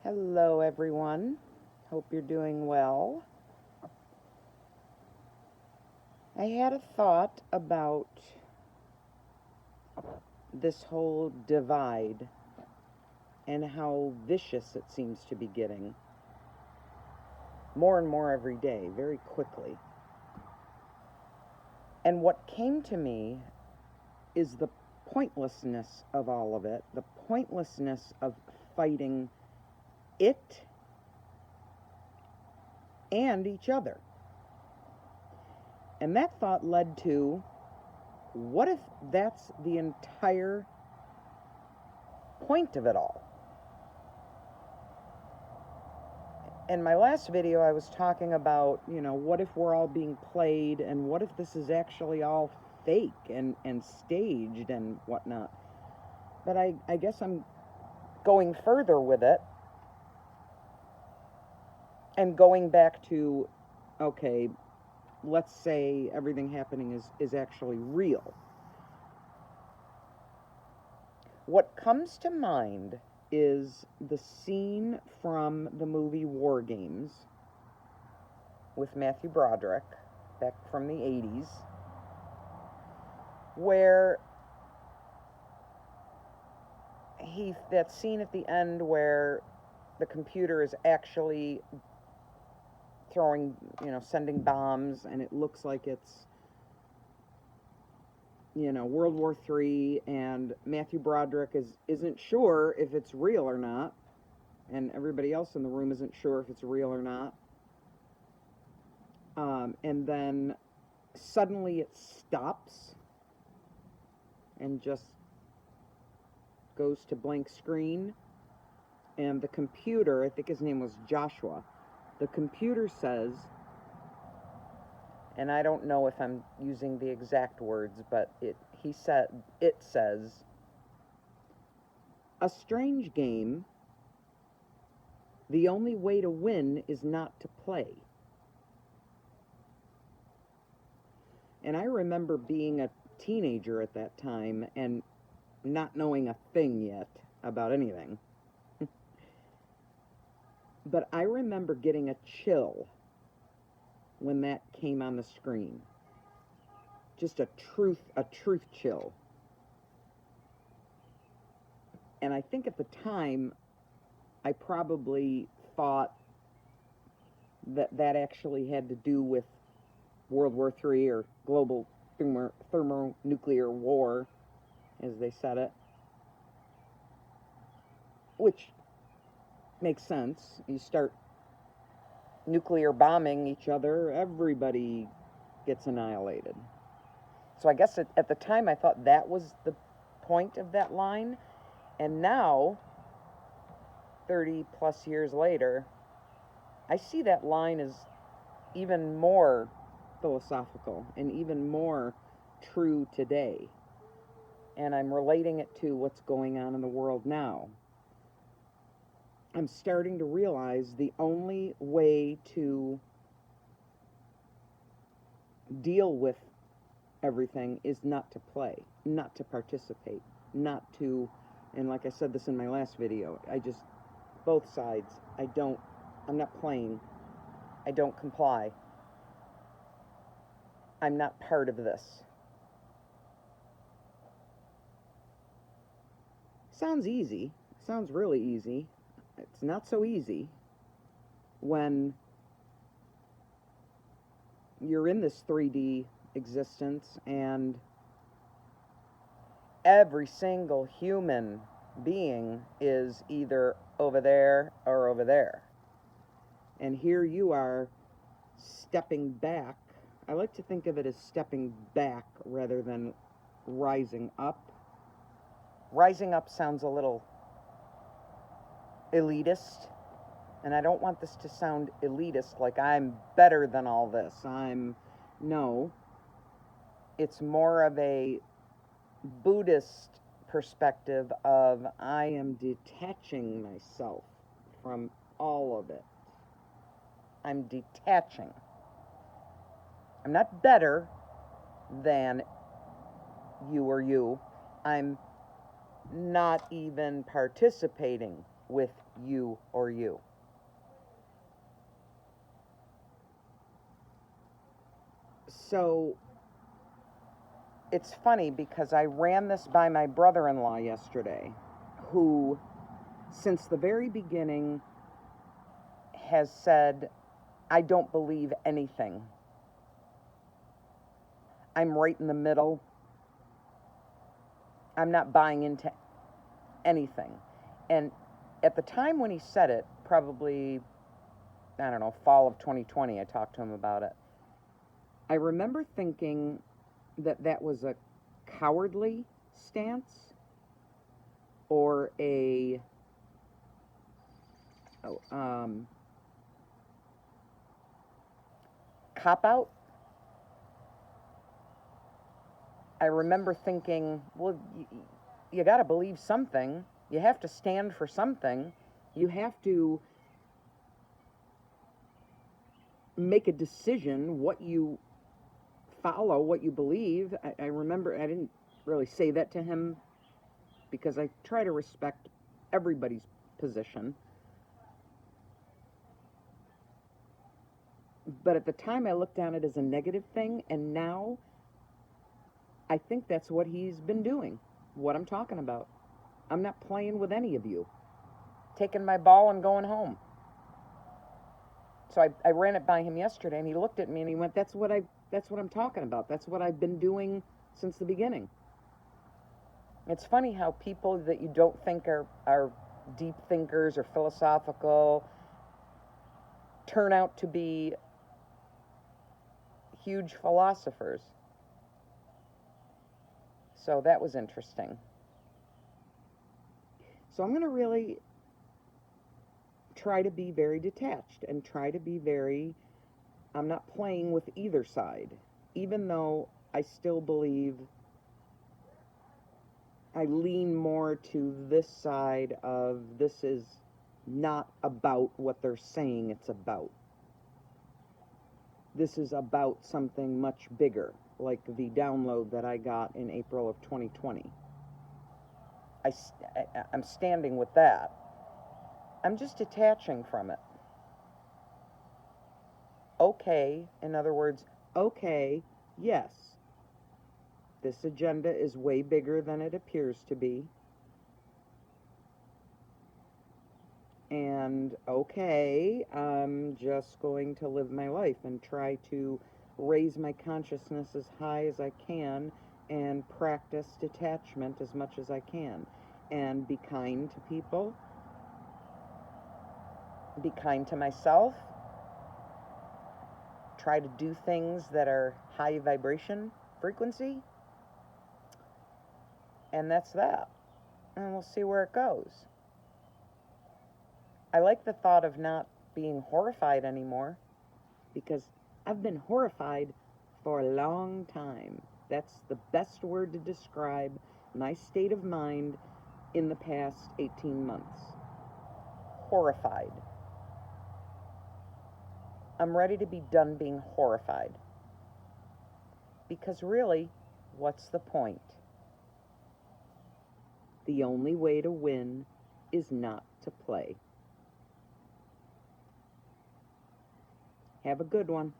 Hello, everyone. Hope you're doing well. I had a thought about this whole divide and how vicious it seems to be getting more and more every day, very quickly. And what came to me is the pointlessness of all of it, the pointlessness of fighting it and each other. And that thought led to, what if that's the entire point of it all? In my last video, I was talking about, what if we're all being played, and what if this is actually all fake and staged and whatnot. But I guess I'm going further with it and going back to, okay, let's say everything happening is actually real. What comes to mind is the scene from the movie War Games with Matthew Broderick back from the 80s, where that scene at the end where the computer is actually throwing, sending bombs, and it looks like it's, World War III, and Matthew Broderick isn't sure if it's real or not, and everybody else in the room isn't sure if it's real or not. And then suddenly it stops and just goes to blank screen, and the computer, I think his name was Joshua, the computer says, and I don't know if I'm using the exact words, but it says, "A strange game. The only way to win is not to play." And I remember being a teenager at that time and not knowing a thing yet about anything. But I remember getting a chill when that came on the screen. Just a truth chill. And I think at the time, I probably thought that actually had to do with World War III or global thermonuclear war, as they said it. Which makes sense. You start nuclear bombing each other, everybody gets annihilated. So I guess at the time I thought that was the point of that line. And now, 30 plus years later, I see that line as even more philosophical and even more true today. And I'm relating it to what's going on in the world now. I'm starting to realize the only way to deal with everything is not to play, not to participate, not to, and like I said this in my last video, both sides, I'm not playing, I don't comply, I'm not part of this. Sounds easy, sounds really easy. It's not so easy when you're in this 3D existence and every single human being is either over there or over there. And here you are stepping back. I like to think of it as stepping back rather than rising up. Rising up sounds a little elitist, and I don't want this to sound elitist, like I'm better than all this. No. It's more of a Buddhist perspective of I am detaching myself from all of it. I'm detaching. I'm not better than you or you. I'm not even participating with you or you. So it's funny because I ran this by my brother-in-law yesterday, who, since the very beginning, has said, I don't believe anything. I'm right in the middle. I'm not buying into anything. And at the time when he said it, probably, I don't know, fall of 2020, I talked to him about it. I remember thinking that that was a cowardly stance or a cop-out. I remember thinking, well, you got to believe something. You have to stand for something. You have to make a decision what you follow, what you believe. I remember I didn't really say that to him because I try to respect everybody's position. But at the time I looked on it as a negative thing, and now I think that's what he's been doing, what I'm talking about. I'm not playing with any of you. Taking my ball and going home. So I ran it by him yesterday, and he looked at me and he went, that's what I'm talking about. That's what I've been doing since the beginning. It's funny how people that you don't think are deep thinkers or philosophical turn out to be huge philosophers. So that was interesting. So I'm going to really try to be very detached and try to be I'm not playing with either side, even though I still believe I lean more to this side of this is not about what they're saying it's about. This is about something much bigger, like the download that I got in April of 2020. I'm standing with that. I'm just detaching from it. Okay, in other words, okay, yes, this agenda is way bigger than it appears to be. And okay, I'm just going to live my life and try to raise my consciousness as high as I can and practice detachment as much as I can. And be kind to people. Be kind to myself. Try to do things that are high vibration frequency. And that's that. And we'll see where it goes. I like the thought of not being horrified anymore, because I've been horrified for a long time. That's the best word to describe my state of mind in the past 18 months. Horrified. I'm ready to be done being horrified. Because really, what's the point? The only way to win is not to play. Have a good one.